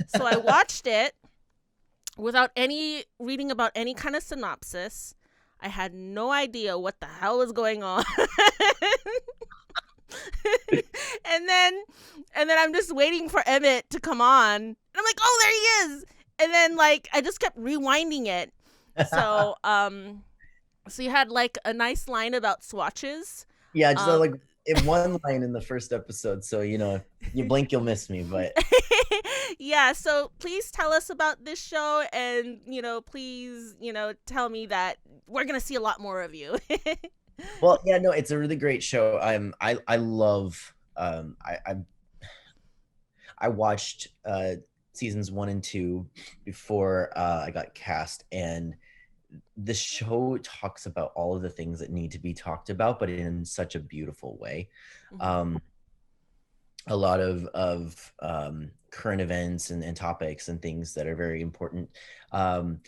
So I watched it without any reading about any kind of synopsis. I had no idea what the hell was going on. and then I'm just waiting for Emmett to come on. And I'm like, "Oh, there he is." And then like I just kept rewinding it. So so you had like a nice line about swatches. Yeah, just Um like in one line in the first episode. So, if you blink, you'll miss me. But yeah, so please tell us about this show, and please, tell me that we're going to see a lot more of you. well, yeah, no, it's a really great show. I love I watched seasons 1 and 2 before I got cast, and the show talks about all of the things that need to be talked about, but in such a beautiful way. Mhm. Um, a lot of current events and topics and things that are very important. And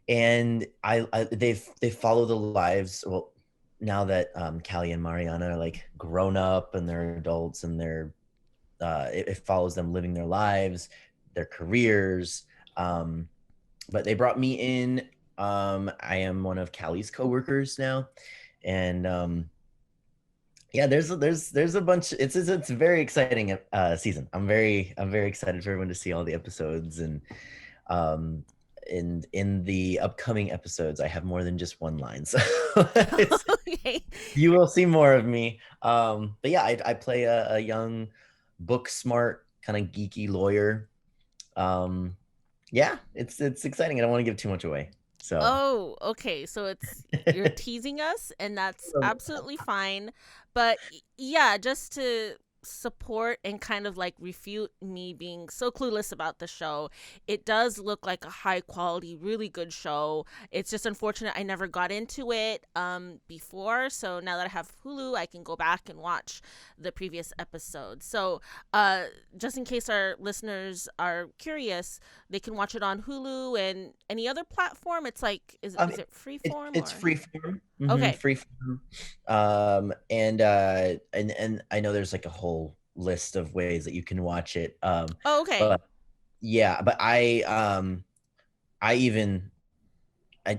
they follow the lives. Well, now that Callie and Mariana are like grown up and they're adults, and it follows them living their lives, their careers. But they brought me in. I am one of Callie's coworkers now, and yeah, there's a bunch. It's a very exciting season. I'm very excited for everyone to see all the episodes, and um in the upcoming episodes, I have more than just one line, so Okay. you will see more of me. But yeah, I play a young, book smart, kind of geeky lawyer. Um, yeah, it's exciting. I don't want to give too much away. So Oh, okay. So you're teasing us, and that's absolutely fine. But yeah, just to support and kind of like refute me being so clueless about the show, it does look like a high quality, really good show. It's just unfortunate I never got into it before. So now that I have Hulu, I can go back and watch the previous episodes. So just in case our listeners are curious, they can watch it on Hulu and any other platform. It's like, um, is it freeform it's or? free form, Okay. free form. And I know there's like a whole list of ways that you can watch it. Oh, okay. But yeah, but I even I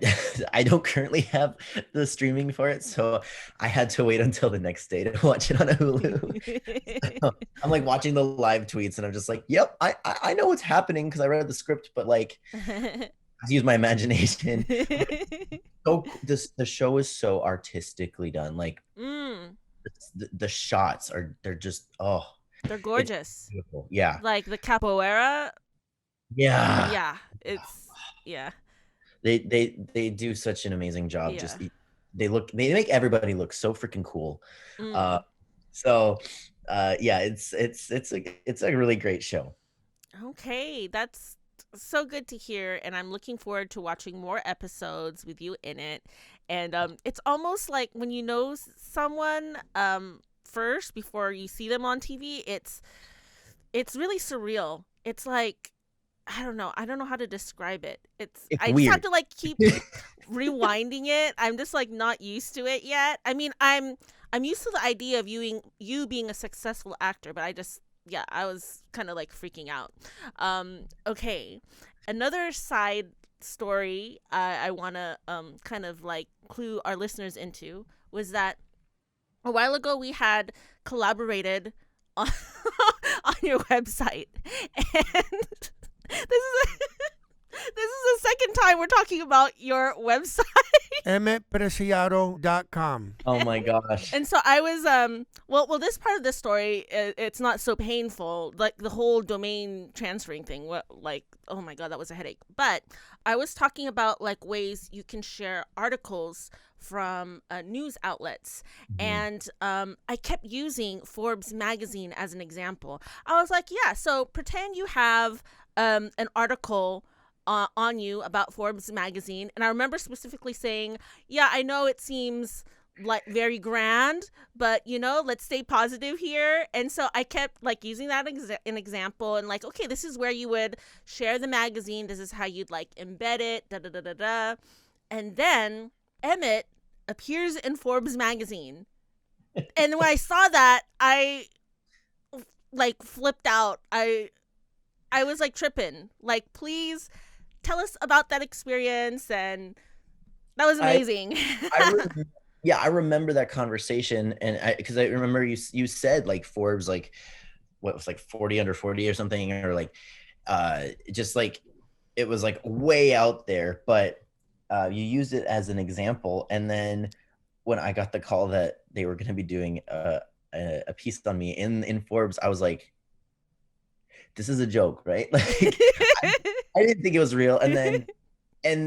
I don't currently have the streaming for it, so I had to wait until the next day to watch it on Hulu. So I'm like watching the live tweets, and I'm just like, "Yep, I know what's happening because I read the script, but like, I use my imagination." So the show is so artistically done. Like mm, the shots they're just, they're it's gorgeous. beautiful. Yeah, Like the capoeira. yeah. Yeah, it's yeah, They do such an amazing job. yeah. Just they make everybody look so freaking cool. Uh, Mm. so yeah, it's a really great show. Okay, that's so good to hear, and I'm looking forward to watching more episodes with you in it. And it's almost like when you know someone first before you see them on TV, it's really surreal. It's like I don't know how to describe it. It's I just have weird. to like keep rewinding it. I'm just like not used to it yet. I mean, I'm used to the idea of you being a successful actor, but I just yeah, I was kind of like freaking out. Okay. Another side story I want to kind of like clue our listeners into was that a while ago we had collaborated on, on your website, and this is this is the second time we're talking about your website. Emmett Preciado.com. Oh my gosh. And so I was well this part of the story, it's not so painful, like the whole domain transferring thing. What, like, oh my god, that was a headache. But I was talking about like ways you can share articles from news outlets, Mhm. and I kept using Forbes magazine as an example. I was like, yeah, so pretend you have an article on you about Forbes magazine, and I remember specifically saying, yeah, I know it seems like very grand, but let's stay positive here. And so I kept like using that an example, and like, okay, this is where you would share the magazine, this is how you'd like embed it, da da da da da. And then Emmett appears in Forbes magazine, and when I saw that, I like flipped out. I was like tripping. Like, please tell us about that experience. And that was I amazing. I re- yeah, I remember that conversation, and because I remember you said like Forbes like what was like 40 under 40 or something, or like just like it was like way out there, but you used it as an example. And then when I got the call that they were going to be doing a piece on me in Forbes, I was like, this is a joke, right? Like I didn't think it was real. And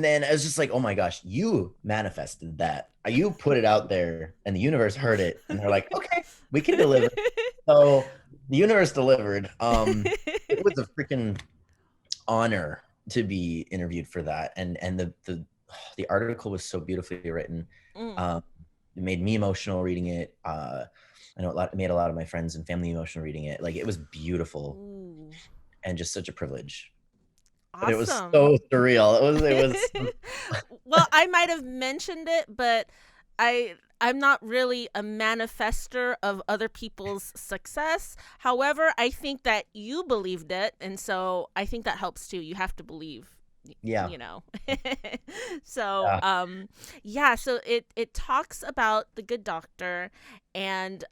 then I was just like, oh my gosh, you manifested that. You put it out there and the universe heard it and they're like, okay, we can deliver. So the universe delivered. It was a freaking honor to be interviewed for that. And the article was so beautifully written. Mm. Um, it made me emotional reading it. I know it made a lot of my friends and family emotional reading it. Like it was beautiful Ooh, and just such a privilege. But it was awesome. so surreal. It was Well, I might have mentioned it, but I'm not really a manifester of other people's success. However, I think that you believed it, and so I think that helps too. You have to believe, yeah. you know. So, Yeah. yeah, so it talks about The Good Doctor, and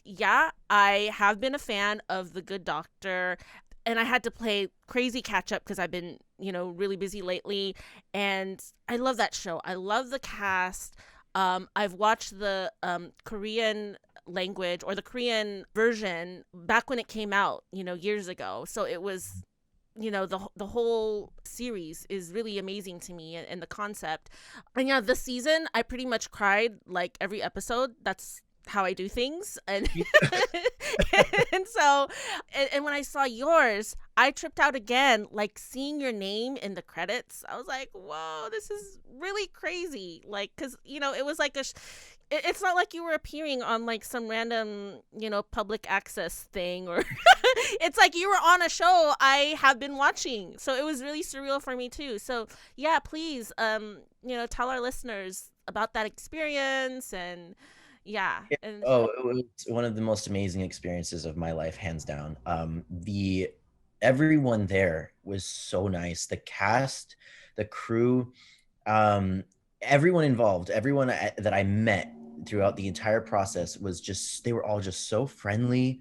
yeah, I have been a fan of The Good Doctor, and I had to play crazy catch up because I've been, really busy lately. And I love that show. I love the cast. I've watched the Korean language or the Korean version back when it came out, years ago. So it was, the whole series is really amazing to me, and the concept. And yeah, this season I pretty much cried like every episode. That's how I do things. And and so and when I saw yours, I tripped out again, like seeing your name in the credits. I was like, whoa, this is really crazy. Like, because it was like it's not like you were appearing on like some random, public access thing, or it's like you were on a show I have been watching. So it was really surreal for me too. So yeah, please, tell our listeners about that experience. And yeah, and Oh, it was one of the most amazing experiences of my life, hands down. The Everyone there was so nice. The cast, the crew, um, everyone involved, everyone that I met throughout the entire process was just, they were all just so friendly,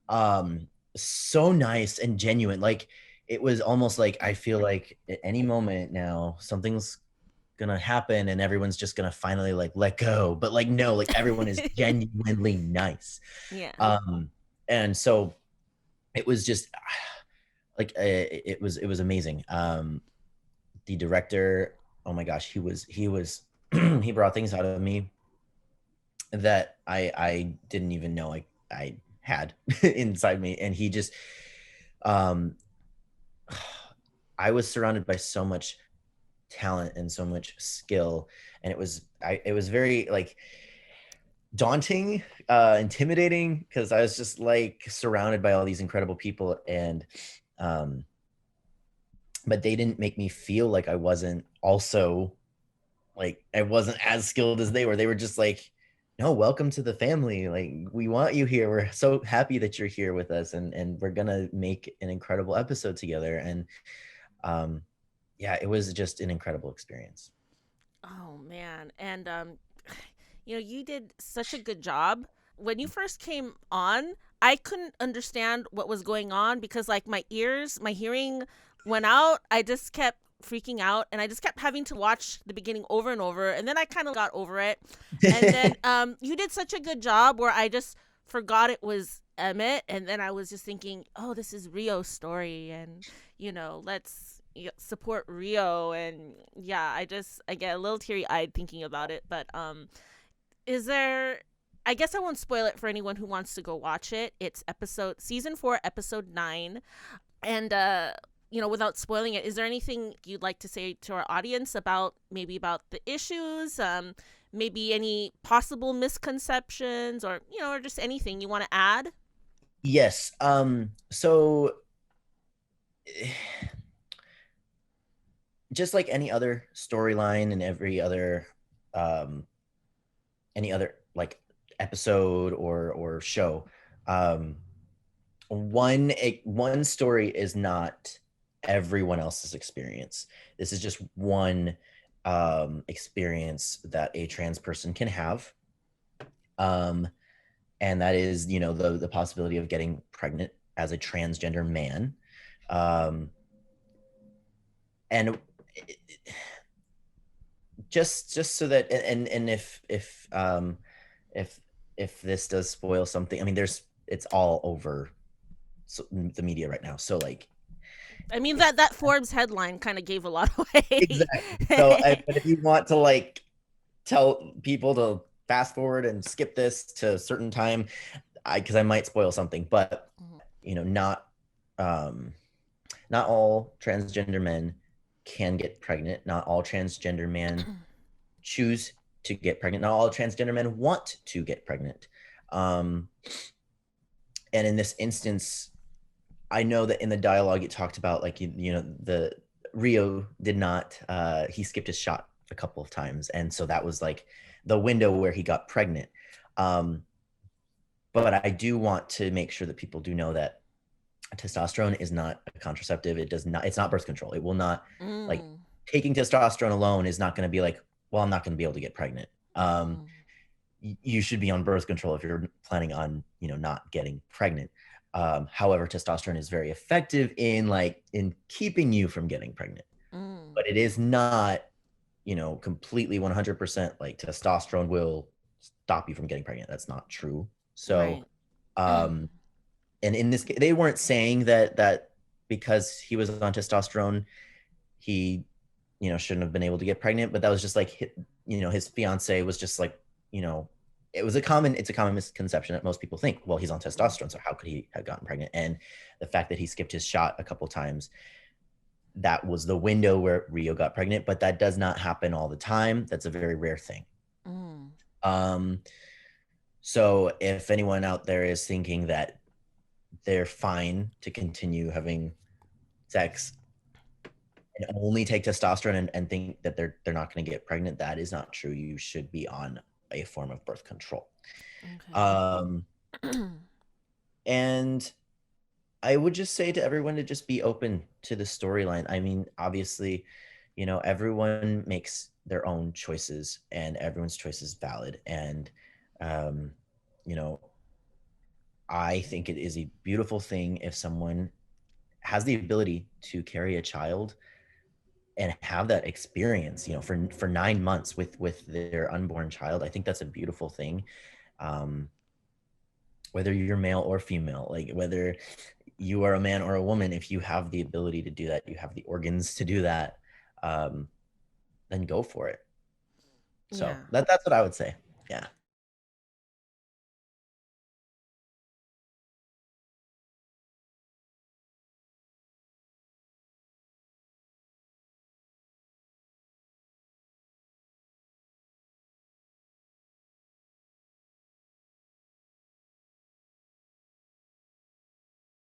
so nice and genuine. Like it was almost like I feel like at any moment now something's gonna happen and everyone's just gonna finally like let go, but like no, like everyone is genuinely nice. yeah. And so it was just like it was amazing. The director, oh my gosh, he was he brought things out of me that I didn't even know I had inside me. And he just um I was surrounded by so much talent and so much skill, and it was very like daunting, intimidating, because I was just like surrounded by all these incredible people. And um but they didn't make me feel like I wasn't also like I wasn't as skilled as they were. They were just like, no, welcome to the family. Like we want you here. We're so happy that you're here with us, and we're gonna make an incredible episode together. And um yeah, it was just an incredible experience. Oh man. And you did such a good job. When you first came on, I couldn't understand what was going on because like my hearing went out. I just kept freaking out, and I just kept having to watch the beginning over and over, and then I kind of got over it. And then you did such a good job where I just forgot it was Emmett, and then I was just thinking, "Oh, this is Rio's story." And let's support Rio. And yeah, I get a little teary eyed thinking about it. But is there? I guess I won't spoil it for anyone who wants to go watch it. It's season 4, episode 9, and without spoiling it, is there anything you'd like to say to our audience about the issues? Maybe any possible misconceptions, or just anything you want to add? Yes. So just like any other storyline and um any other like episode or show, um one story is not everyone else's experience. This is just one experience that a trans person can have. Um, and that is, the possibility of getting pregnant as a transgender man. Um, and just so that, and if if this does spoil something, I mean, it's all over the media right now. So like, I mean, that Forbes headline kind of gave a lot away. exactly. So, but if you want to like tell people to fast forward and skip this to a certain time, because I might spoil something, but not not all transgender men can get pregnant. Not all transgender men choose to get pregnant. Not all transgender men want to get pregnant. Um, and in this instance, I know that in the dialogue it talked about like the Rio did not he skipped his shot a couple of times, and so that was like the window where he got pregnant. Um, but I do want to make sure that people do know that testosterone is not a contraceptive. It's not birth control. It will not, like, Mm, taking testosterone alone is not going to be like, well, I'm not going to be able to get pregnant. mm, You should be on birth control if you're planning on, not getting pregnant. However, testosterone is very effective in keeping you from getting pregnant, mm. but it is not, completely 100% like testosterone will stop you from getting pregnant. That's not true. So, Right. um, and in this case, they weren't saying that because he was on testosterone, he, shouldn't have been able to get pregnant. But that was just like, his fiance was just like, you know, it's a common misconception that most people think, well, he's on testosterone, so how could he have gotten pregnant? And the fact that he skipped his shot a couple times, that was the window where Rio got pregnant. But that does not happen all the time. That's a very rare thing. Mm. Um, so if anyone out there is thinking that they're fine to continue having sex and only take testosterone and think that they're not going to get pregnant, that is not true. You should be on a form of birth control. Um, Okay. and I would just say to everyone to just be open to the storyline. I mean, obviously, everyone makes their own choices and everyone's choice is valid. And, um, you know, I think it is a beautiful thing if someone has the ability to carry a child and have that experience, for 9 months with their unborn child. I think that's a beautiful thing. Um, whether you're male or female, like whether you are a man or a woman, if you have the ability to do that, you have the organs to do that, um, then go for it. So Yeah. that's what I would say. Yeah.